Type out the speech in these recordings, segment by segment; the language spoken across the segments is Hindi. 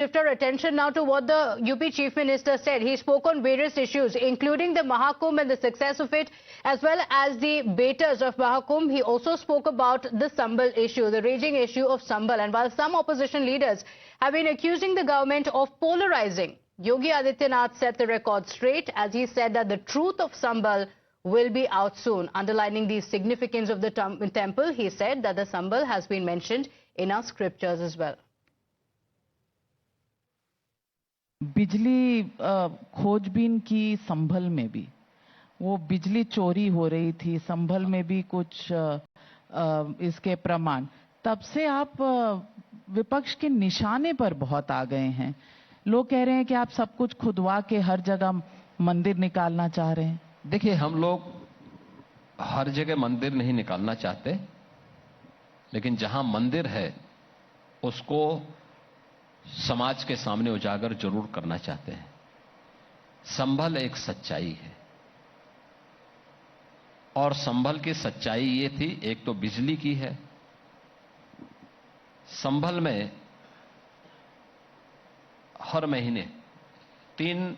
Shift our attention now to what the UP Chief Minister said. He spoke on various issues, including the Mahakumbh and the success of it, as well as the betas of Mahakumbh. He also spoke about the Sambal issue, the raging issue of Sambal. And while some opposition leaders have been accusing the government of polarizing, Yogi Adityanath set the record straight as he said that the truth of Sambal will be out soon. Underlining the significance of the temple, he said that the Sambal has been mentioned in our scriptures as well. बिजली खोजबीन की संभल में भी वो बिजली चोरी हो रही थी, संभल में भी कुछ इसके प्रमाण, तब से आप विपक्ष के निशाने पर बहुत आ गए हैं। लोग कह रहे हैं कि आप सब कुछ खुदवा के हर जगह मंदिर निकालना चाह रहे हैं। देखिए, हम लोग हर जगह मंदिर नहीं निकालना चाहते, लेकिन जहां मंदिर है उसको समाज के सामने उजागर जरूर करना चाहते हैं। संभल एक सच्चाई है और संभल की सच्चाई ये थी, एक तो बिजली की है। संभल में हर महीने 3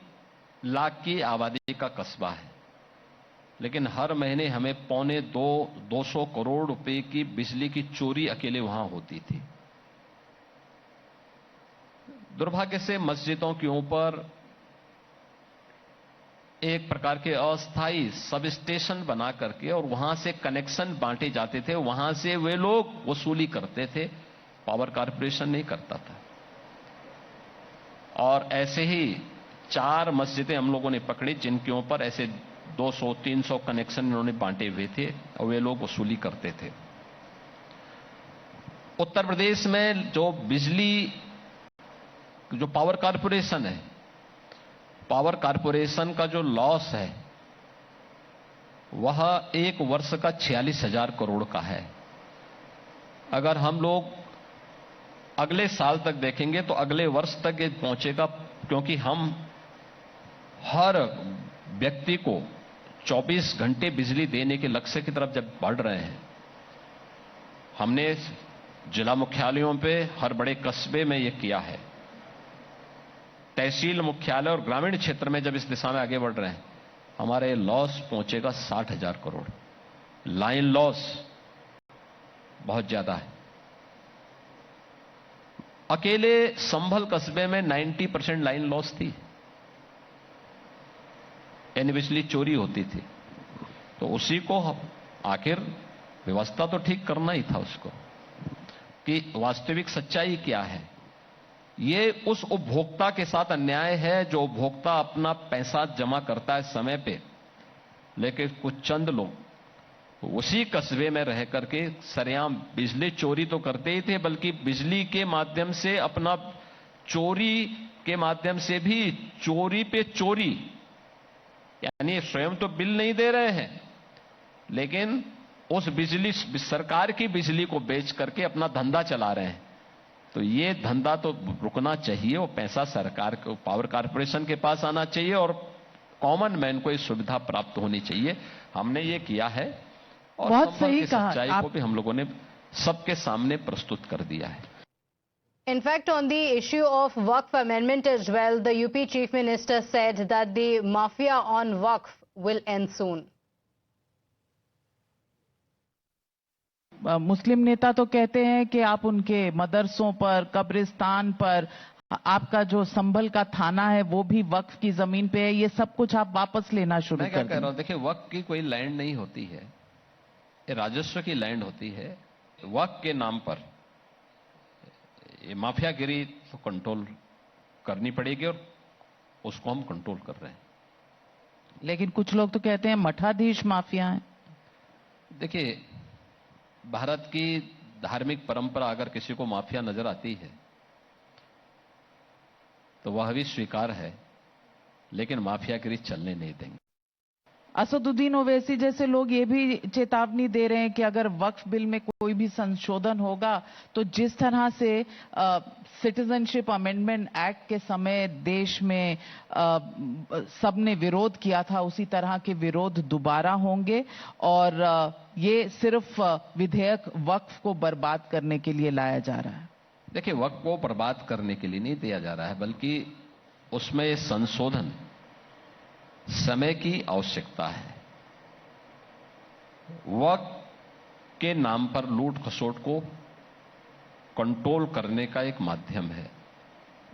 लाख की आबादी का कस्बा है, लेकिन हर महीने हमें 200 करोड़ रुपए की बिजली की चोरी अकेले वहां होती थी। दुर्भाग्य से मस्जिदों के ऊपर एक प्रकार के अस्थायी सब स्टेशन बना करके और वहां से कनेक्शन बांटे जाते थे, वहां से वे लोग वसूली करते थे, पावर कॉर्पोरेशन नहीं करता था। और ऐसे ही 4 मस्जिदें हम लोगों ने पकड़ी जिनके ऊपर ऐसे 200-300 कनेक्शन इन्होंने बांटे हुए थे और वे लोग वसूली करते थे। उत्तर प्रदेश में जो पावर कॉर्पोरेशन है, पावर कॉर्पोरेशन का जो लॉस है वह 1 वर्ष का 46,000 करोड़ का है। अगर हम लोग अगले साल तक देखेंगे तो अगले वर्ष तक ये पहुंचेगा, क्योंकि हम हर व्यक्ति को 24 घंटे बिजली देने के लक्ष्य की तरफ जब बढ़ रहे हैं, हमने जिला मुख्यालयों पे हर बड़े कस्बे में यह किया है। तहसील मुख्यालय और ग्रामीण क्षेत्र में जब इस दिशा में आगे बढ़ रहे हैं, हमारे लॉस पहुंचेगा 60,000 करोड़। लाइन लॉस बहुत ज्यादा है। अकेले संभल कस्बे में 90% लाइन लॉस थी, यानी बिजली चोरी होती थी। तो उसी को आखिर व्यवस्था तो ठीक करना ही था उसको, कि वास्तविक सच्चाई क्या है। ये उस उपभोक्ता के साथ अन्याय है जो उपभोक्ता अपना पैसा जमा करता है समय पे, लेकिन कुछ चंद लोग उसी कस्बे में रह करके सरेआम बिजली चोरी तो करते ही थे, बल्कि बिजली के माध्यम से अपना चोरी के माध्यम से भी चोरी पे चोरी, यानी स्वयं तो बिल नहीं दे रहे हैं लेकिन उस बिजली सरकार की बिजली को बेच करके अपना धंधा चला रहे हैं। तो ये धंधा तो रुकना चाहिए, वो पैसा सरकार को, पावर कॉर्पोरेशन के पास आना चाहिए और कॉमन मैन को ये सुविधा प्राप्त होनी चाहिए। हमने ये किया है और बहुत सही कहा, सच्चाई को भी हम लोगों ने सबके सामने प्रस्तुत कर दिया है। In fact, on the issue of Waqf amendment as well, the UP Chief Minister said that the mafia on Waqf will end soon. मुस्लिम नेता तो कहते हैं कि आप उनके मदरसों पर, कब्रिस्तान पर, आपका जो संभल का थाना है वो भी वक्फ की जमीन पे है, ये सब कुछ आप वापस लेना शुरू कर दें। मैं क्या कह रहा हूं, देखिए, वक्फ की कोई लैंड नहीं होती है, ये राजस्व की लैंड होती है। वक्फ के नाम पर ये माफियागिरी तो कंट्रोल करनी पड़ेगी और उसको हम कंट्रोल कर रहे हैं। लेकिन कुछ लोग तो कहते हैं मठाधीश माफिया हैं। देखिए, भारत की धार्मिक परंपरा अगर किसी को माफिया नजर आती है तो वह भी स्वीकार है, लेकिन माफियागिरी चलने नहीं देंगे। असदुद्दीन ओवैसी जैसे लोग ये भी चेतावनी दे रहे हैं कि अगर वक्फ बिल में कोई भी संशोधन होगा तो जिस तरह से सिटीजनशिप अमेंडमेंट एक्ट के समय देश में सबने विरोध किया था, उसी तरह के विरोध दोबारा होंगे और ये सिर्फ विधेयक वक्फ को बर्बाद करने के लिए लाया जा रहा है। देखिए, वक्त को बर्बाद करने के लिए नहीं दिया जा रहा है, बल्कि उसमें संशोधन समय की आवश्यकता है। वक्त के नाम पर लूट खसोट को कंट्रोल करने का एक माध्यम है।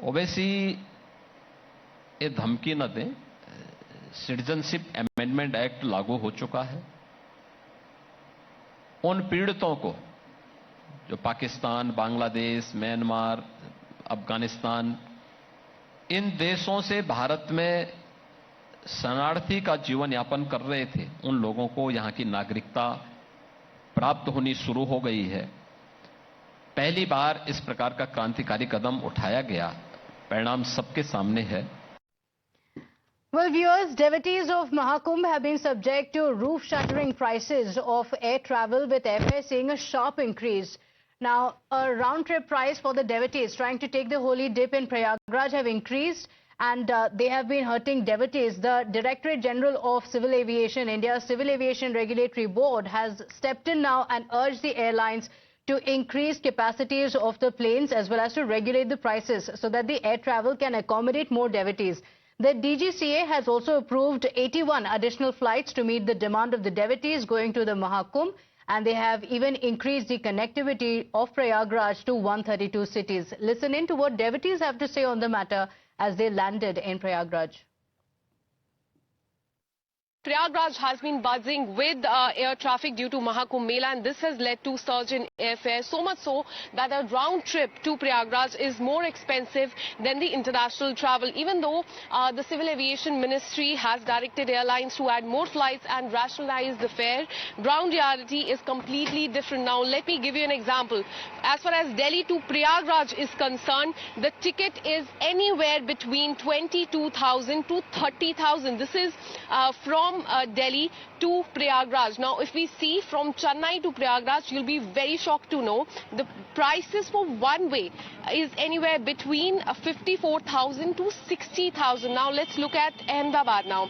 ओवैसी ये धमकी न दें, सिटीजनशिप अमेंडमेंट एक्ट लागू हो चुका है। उन पीड़ितों को जो पाकिस्तान, बांग्लादेश, म्यांमार, अफगानिस्तान, इन देशों से भारत में शरणार्थी का जीवन यापन कर रहे थे, उन लोगों को यहां की नागरिकता प्राप्त होनी शुरू हो गई है। पहली बार इस प्रकार का क्रांतिकारी कदम उठाया गया, परिणाम सबके सामने है। Well, viewers, devotees of Mahakumbh have been subject to roof-shattering prices of air travel, with airfare seeing a sharp increase. Now, a round-trip price for the devotees trying to take the holy dip in Prayagraj have increased, and they have been hurting devotees. The Directorate General of Civil Aviation, India's Civil Aviation Regulatory Board, has stepped in now and urged the airlines to increase capacities of the planes as well as to regulate the prices so that the air travel can accommodate more devotees. The DGCA has also approved 81 additional flights to meet the demand of the devotees going to the Mahakumbh, and they have even increased the connectivity of Prayagraj to 132 cities. Listen in to what devotees have to say on the matter as they landed in Prayagraj. Prayagraj has been buzzing with air traffic due to Mahakumbh Mela, and this has led to surge in airfare, so much so that a round trip to Prayagraj is more expensive than the international travel. Even though the Civil Aviation Ministry has directed airlines to add more flights and rationalize the fare, ground reality is completely different. Now, let me give you an example. As far as Delhi to Prayagraj is concerned, the ticket is anywhere between 22,000 to 30,000. This is from Delhi to Prayagraj. Now, if we see from Chennai to Prayagraj, you'll be very shocked to know the prices for one way is anywhere between 54,000 to 60,000. Now, let's look at Ahmedabad now.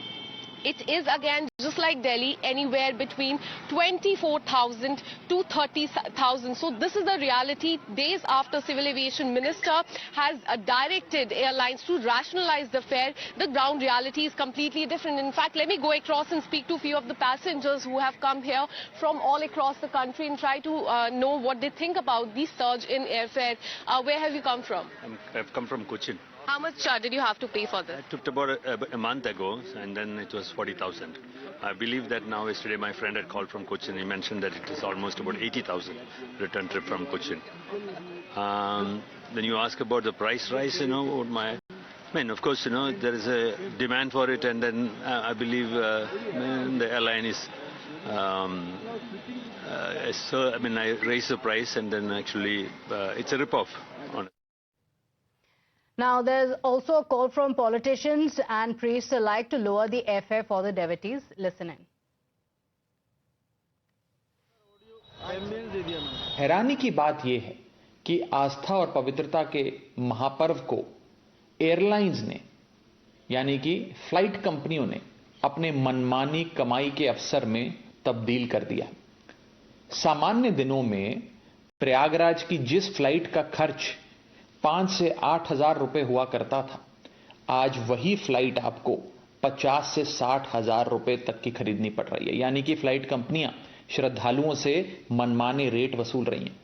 It is again just like Delhi, anywhere between 24,000 to 30,000. So this is the reality days after Civil Aviation Minister has directed airlines to rationalize the fare. The ground reality is completely different. In fact, let me go across and speak to a few of the passengers who have come here from all across the country and try to know what they think about the surge in airfare. Where have you come from? I've come from Cochin. How much did you have to pay for this? I took about a month ago, and then it was 40,000. I believe that now, yesterday, my friend had called from Cochin. He mentioned that it is almost about 80,000 return trip from Cochin. Then you ask about the price rise, of course, there is a demand for it, and then I believe the airline is, I raised the price, and then actually it's a rip-off on it. Now, there's also a call from politicians and priests alike to lower the airfare for the devotees. Listen in. हैरानी की बात यह है कि आस्था और पवित्रता के महापर्व को एयरलाइंस ने, यानी कि फ्लाइट कंपनियों ने, अपने मनमानी कमाई के अवसर में तब्दील कर दिया। सामान्य दिनों में प्रयागराज की जिस फ्लाइट का खर्च 5 से 8 हजार रुपए हुआ करता था, आज वही फ्लाइट आपको 50 से 60 हजार रुपए तक की खरीदनी पड़ रही है। यानी कि फ्लाइट कंपनियां श्रद्धालुओं से मनमाने रेट वसूल रही हैं।